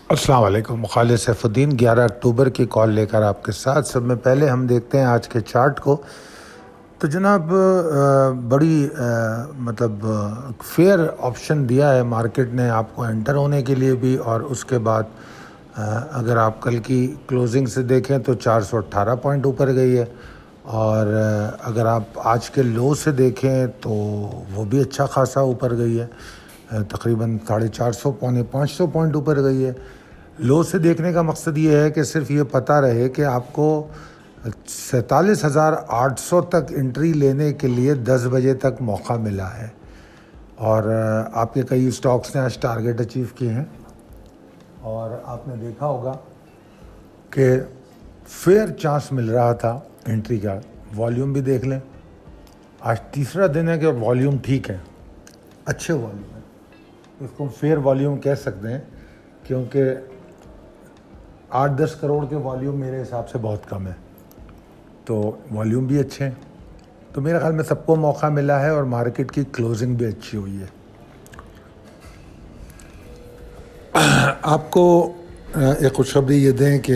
अस्सलाम वालेकुम। खालिद सैफुद्दीन 11 अक्टूबर की कॉल लेकर आपके साथ। सब में पहले हम देखते हैं आज के चार्ट को। तो जनाब बड़ी मतलब फेयर ऑप्शन दिया है मार्केट ने आपको एंटर होने के लिए भी, और उसके बाद अगर आप कल की क्लोजिंग से देखें तो 418 पॉइंट ऊपर गई है, और अगर आप आज के लो से देखें तो वो भी अच्छा खासा ऊपर गई है, तकरीबन 450 पौने 500 पॉइंट ऊपर गई है। लो से देखने का मकसद ये है कि सिर्फ ये पता रहे कि आपको 47,800 तक एंट्री लेने के लिए 10 बजे तक मौका मिला है, और आपके कई स्टॉक्स ने आज टारगेट अचीव किए हैं। और आपने देखा होगा कि फेयर चांस मिल रहा था एंट्री का। वॉल्यूम भी देख लें, आज तीसरा दिन है कि वॉल्यूम ठीक है, अच्छे वॉल्यूम है, इसको फेयर वॉल्यूम कह सकते हैं, क्योंकि 8-10 करोड़ के वॉल्यूम मेरे हिसाब से बहुत कम है, तो वॉल्यूम भी अच्छे हैं। तो मेरे ख्याल में सबको मौका मिला है, और मार्केट की क्लोजिंग भी अच्छी हुई है। आपको एक खुशखबरी ये दें कि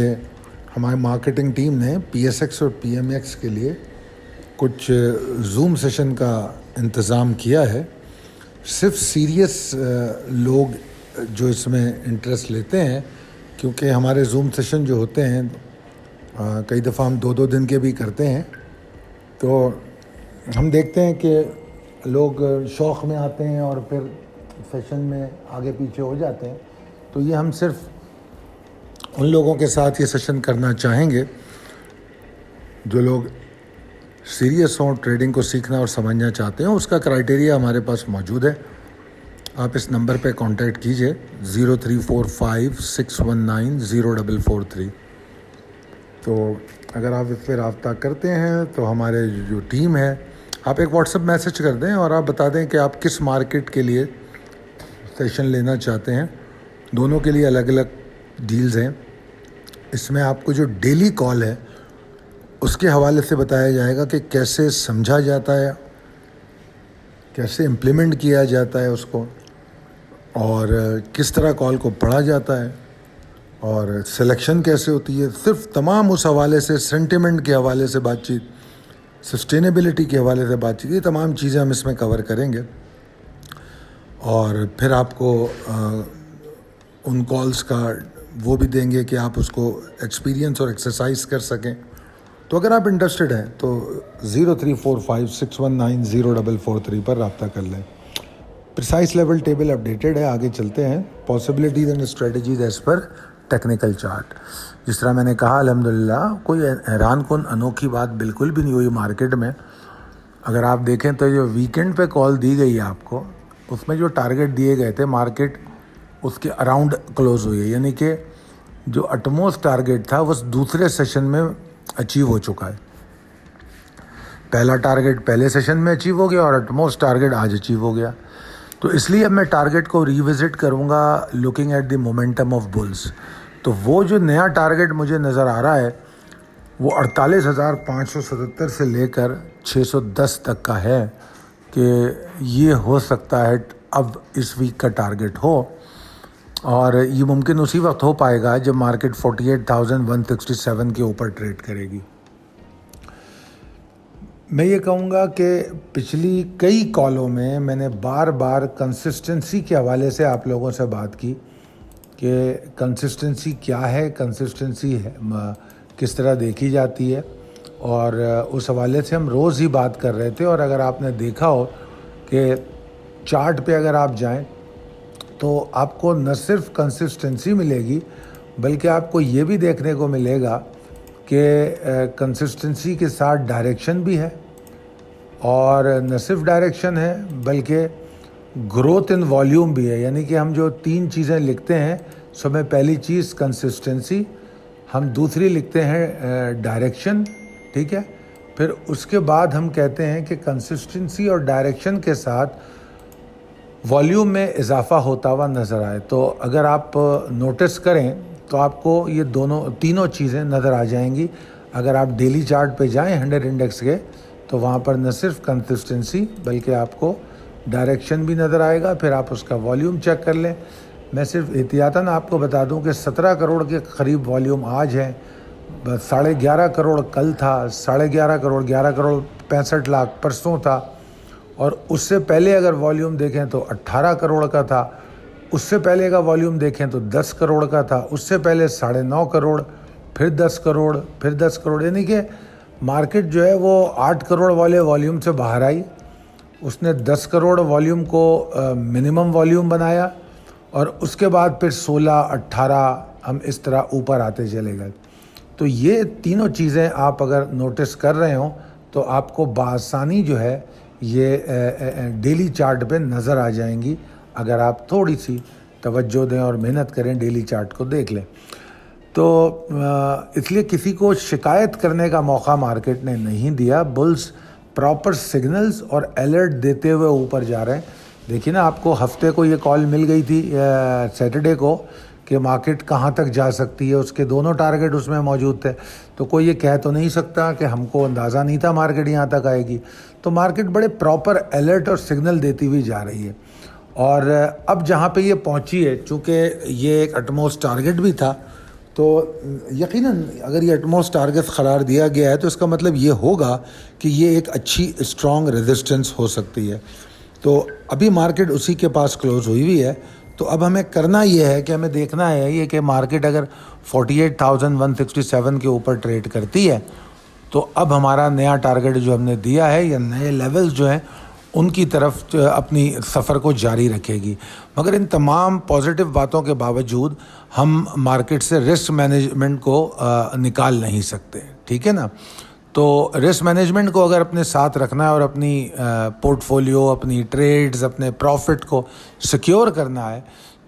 हमारी मार्केटिंग टीम ने PSX और PMX के लिए कुछ जूम सेशन का इंतज़ाम किया है। सिर्फ सीरियस लोग जो इसमें इंटरेस्ट लेते हैं, क्योंकि हमारे जूम सेशन जो होते हैं कई दफ़ा हम 2-2 दिन के भी करते हैं, तो हम देखते हैं कि लोग शौक़ में आते हैं और फिर सेशन में आगे पीछे हो जाते हैं। तो ये हम सिर्फ उन लोगों के साथ ये सेशन करना चाहेंगे जो लोग सीरियस हों, ट्रेडिंग को सीखना और समझना चाहते हैं। उसका क्राइटेरिया हमारे पास मौजूद है। आप इस नंबर पे कांटेक्ट कीजिए 034561904443। तो अगर आप इस पर रब्ता करते हैं तो हमारे जो टीम है, आप एक व्हाट्सएप मैसेज कर दें और आप बता दें कि आप किस मार्केट के लिए सेशन लेना चाहते हैं। दोनों के लिए अलग अलग डील्स हैं। इसमें आपको जो डेली कॉल है उसके हवाले से बताया जाएगा कि कैसे समझा जाता है, कैसे इम्प्लीमेंट किया जाता है उसको, और किस तरह कॉल को पढ़ा जाता है, और सिलेक्शन कैसे होती है। सिर्फ तमाम उस हवाले से, सेंटिमेंट के हवाले से बातचीत, सस्टेनेबिलिटी के हवाले से बातचीत, ये तमाम चीज़ें हम इसमें कवर करेंगे। और फिर आपको उन कॉल्स का वो भी देंगे कि आप उसको एक्सपीरियंस और एक्सरसाइज कर सकें। तो अगर आप इंटरेस्टेड हैं तो 034561904443 पर रब्ता कर लें। प्रिसाइस लेवल टेबल अपडेटेड है, आगे चलते हैं। Possibilities and strategies as per technical chart. जिस तरह मैंने कहा, अल्हम्दुलिल्लाह कोई हैरान कुन अनोखी बात बिल्कुल भी नहीं हुई मार्केट में। अगर आप देखें तो जो वीकेंड पे कॉल दी गई है आपको, उसमें जो टारगेट दिए गए थे मार्केट उसके अराउंड क्लोज हुई है, यानी कि जो अटमोस्ट टारगेट था वो दूसरे सेशन में अचीव हो चुका है। पहला टारगेट पहले सेशन में अचीव हो गया और अटमोस्ट टारगेट आज अचीव हो गया। तो इसलिए अब मैं टारगेट को रिविज़िट करूँगा looking at the momentum of bulls. तो वो जो नया टारगेट मुझे नज़र आ रहा है वो 48,577 से लेकर 610 तक का है, कि ये हो सकता है अब इस वीक का टारगेट हो, और ये मुमकिन उसी वक्त हो पाएगा जब मार्केट 48,167 के ऊपर ट्रेड करेगी। मैं ये कहूँगा कि पिछली कई कॉलों में मैंने बार बार कंसिस्टेंसी के हवाले से आप लोगों से बात की कि कंसिस्टेंसी क्या है, कंसिस्टेंसी है किस तरह देखी जाती है, और उस हवाले से हम रोज़ ही बात कर रहे थे। और अगर आपने देखा हो कि चार्ट पे अगर आप जाएं तो आपको न सिर्फ कंसिस्टेंसी मिलेगी बल्कि आपको ये भी देखने को मिलेगा कि कंसिस्टेंसी के साथ डायरेक्शन भी है, और न सिर्फ डायरेक्शन है बल्कि ग्रोथ इन वॉल्यूम भी है। यानी कि हम जो 3 चीज़ें लिखते हैं, सो में पहली चीज़ कंसिस्टेंसी, हम दूसरी लिखते हैं डायरेक्शन, ठीक है। फिर उसके बाद हम कहते हैं कि कंसिस्टेंसी और डायरेक्शन के साथ वॉल्यूम में इजाफा होता हुआ नज़र आए। तो अगर आप नोटिस करें तो आपको ये तीनों चीज़ें नज़र आ जाएंगी। अगर आप डेली चार्ट पे जाएं 100 इंडेक्स के, तो वहाँ पर न सिर्फ कंसिस्टेंसी बल्कि आपको डायरेक्शन भी नज़र आएगा। फिर आप उसका वॉल्यूम चेक कर लें, میں صرف احتیاطاً آپ کو بتا دوں کہ 17 کروڑ کے قریب والیوم آج ہے، 11.5 کروڑ کل تھا، 11.5 کروڑ 11 کروڑ 65 لاکھ پرسوں تھا، اور اس سے پہلے اگر والیوم دیکھیں تو 18 کروڑ کا تھا، اس سے پہلے کا والیوم دیکھیں تو 10 کروڑ کا تھا، اس سے پہلے 9.5 کروڑ، پھر 10 کروڑ، پھر 10 کروڑ، یعنی کہ مارکیٹ جو ہے وہ 8 کروڑ والے والیوم سے باہر آئی، اس نے 10 کروڑ والیوم کو منیمم والیوم بنایا، اور اس کے بعد پھر 16، 18 ہم اس طرح اوپر آتے چلے گئے۔ تو یہ تینوں چیزیں آپ اگر نوٹس کر رہے ہوں تو آپ کو بآسانی جو ہے یہ ڈیلی چارٹ پہ نظر آ جائیں گی، اگر آپ تھوڑی سی توجہ دیں اور محنت کریں، ڈیلی چارٹ کو دیکھ لیں۔ تو اس لیے کسی کو شکایت کرنے کا موقع مارکیٹ نے نہیں دیا، بلز پراپر سگنلز اور الرٹ دیتے ہوئے اوپر جا رہے ہیں۔ دیکھیے نا، آپ کو ہفتے کو یہ کال مل گئی تھی سیٹرڈے کو کہ مارکیٹ کہاں تک جا سکتی ہے، اس کے دونوں ٹارگٹ اس میں موجود تھے، تو کوئی یہ کہہ تو نہیں سکتا کہ ہم کو اندازہ نہیں تھا مارکیٹ یہاں تک آئے گی۔ تو مارکیٹ بڑے پراپر الرٹ اور سگنل دیتی ہوئی جا رہی ہے، اور اب جہاں پہ یہ پہنچی ہے، چونکہ یہ ایک اٹموسٹ ٹارگٹ بھی تھا، تو یقیناً اگر یہ اٹموسٹ ٹارگٹ قرار دیا گیا ہے تو اس کا مطلب یہ ہوگا کہ یہ ایک اچھی اسٹرانگ ریزسٹنس ہو سکتی ہے۔ تو ابھی مارکیٹ اسی کے پاس کلوز ہوئی ہے، تو اب ہمیں کرنا یہ ہے کہ ہمیں دیکھنا ہے یہ کہ مارکیٹ اگر 48,167 کے اوپر ٹریڈ کرتی ہے تو اب ہمارا نیا ٹارگٹ جو ہم نے دیا ہے یا نئے لیولز جو ہیں ان کی طرف اپنی سفر کو جاری رکھے گی۔ مگر ان تمام پازیٹیو باتوں کے باوجود ہم مارکیٹ سے رسک مینجمنٹ کو نکال نہیں سکتے، ٹھیک ہے نا؟ تو رسک مینجمنٹ کو اگر اپنے ساتھ رکھنا ہے اور اپنی پورٹ فولیو، اپنی ٹریڈز، اپنے پروفٹ کو سیکیور کرنا ہے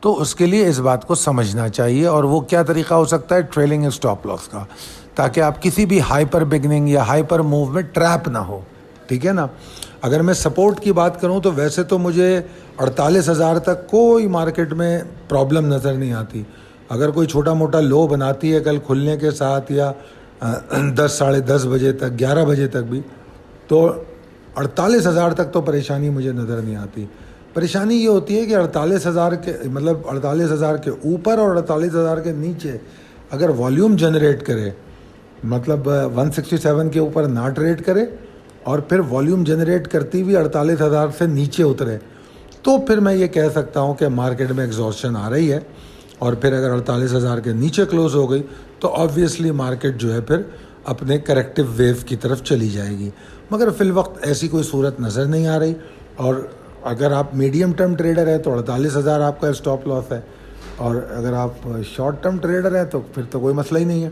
تو اس کے لیے اس بات کو سمجھنا چاہیے، اور وہ کیا طریقہ ہو سکتا ہے؟ ٹریلنگ اسٹاپ لاس کا، تاکہ آپ کسی بھی ہائپر بگننگ یا ہائپر موو میں ٹریپ نہ ہو، ٹھیک ہے نا؟ اگر میں سپورٹ کی بات کروں تو ویسے تو مجھے 48,000 تک کوئی مارکیٹ میں پرابلم نظر نہیں آتی۔ اگر کوئی چھوٹا موٹا لو بناتی ہے کل کھلنے کے ساتھ یا 10، 10:30 بجے تک، 11 بجے تک بھی، تو 48,000 تک تو پریشانی مجھے نظر نہیں آتی۔ پریشانی یہ ہوتی ہے کہ 48,000 کے مطلب 48,000 کے اوپر اور 48,000 کے نیچے اگر والیوم جنریٹ کرے، مطلب 167 کے اوپر نہ ٹریڈ کرے اور پھر والیوم جنریٹ کرتی ہوئی 48,000 سے نیچے اترے، تو پھر میں یہ کہہ سکتا ہوں کہ مارکیٹ میں ایگزاسشن آ رہی ہے، اور پھر اگر 48,000 کے نیچے کلوز ہو گئی تو آبویسلی مارکیٹ جو ہے پھر اپنے کریکٹیو ویو کی طرف چلی جائے گی۔ مگر فی الوقت ایسی کوئی صورت نظر نہیں آ رہی، اور اگر آپ میڈیم ٹرم ٹریڈر ہیں تو 48,000 آپ کا اسٹاپ لاس ہے، اور اگر آپ شارٹ ٹرم ٹریڈر ہیں تو پھر تو کوئی مسئلہ ہی نہیں ہے،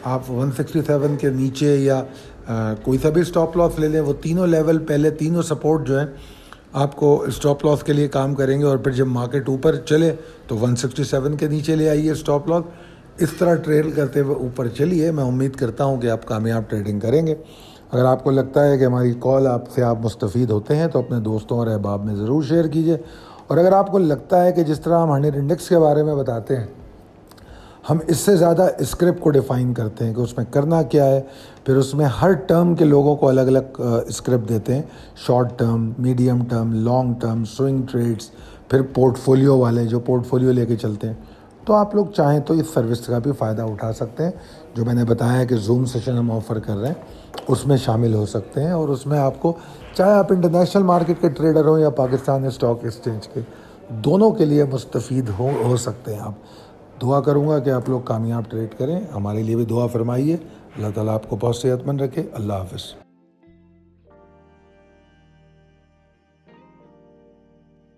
آپ 167 کے نیچے یا کوئی سا بھی اسٹاپ لاس لے لیں، وہ تینوں لیول پہلے تینوں سپورٹ جو ہیں آپ کو اسٹاپ لاس کے لیے کام کریں گے، اور پھر جب مارکیٹ اوپر چلے تو 167 کے نیچے لے آئیے اسٹاپ لاس، اس طرح ٹریل کرتے ہوئے اوپر چلیے۔ میں امید کرتا ہوں کہ آپ کامیاب ٹریڈنگ کریں گے۔ اگر آپ کو لگتا ہے کہ ہماری کال آپ مستفید ہوتے ہیں تو اپنے دوستوں اور احباب میں ضرور شیئر کیجیے، اور اگر آپ کو لگتا ہے کہ جس طرح ہم 100 انڈیکس کے بارے میں بتاتے ہیں ہم اس سے زیادہ اسکرپٹ کو ڈیفائن کرتے ہیں کہ اس میں کرنا کیا ہے، پھر اس میں ہر ٹرم کے لوگوں کو الگ الگ اسکرپٹ دیتے ہیں، short term, medium term, long term, swing trades, پھر پورٹ فولیو والے جو پورٹ فولیو لے کے چلتے ہیں، تو آپ لوگ چاہیں تو اس سروس کا بھی فائدہ اٹھا سکتے ہیں۔ جو میں نے بتایا ہے کہ زوم سیشن ہم آفر کر رہے ہیں، اس میں شامل ہو سکتے ہیں، اور اس میں آپ کو چاہے آپ انٹرنیشنل مارکیٹ کے ٹریڈر ہوں یا پاکستان اسٹاک ایکسچینج کے، دونوں کے لیے مستفید ہو سکتے ہیں آپ۔ دعا کروں گا کہ آپ لوگ کامیاب ٹریڈ کریں، ہمارے لیے بھی دعا فرمائیے۔ اللہ تعالیٰ آپ کو بہت صحت مند رکھے۔ اللہ حافظ۔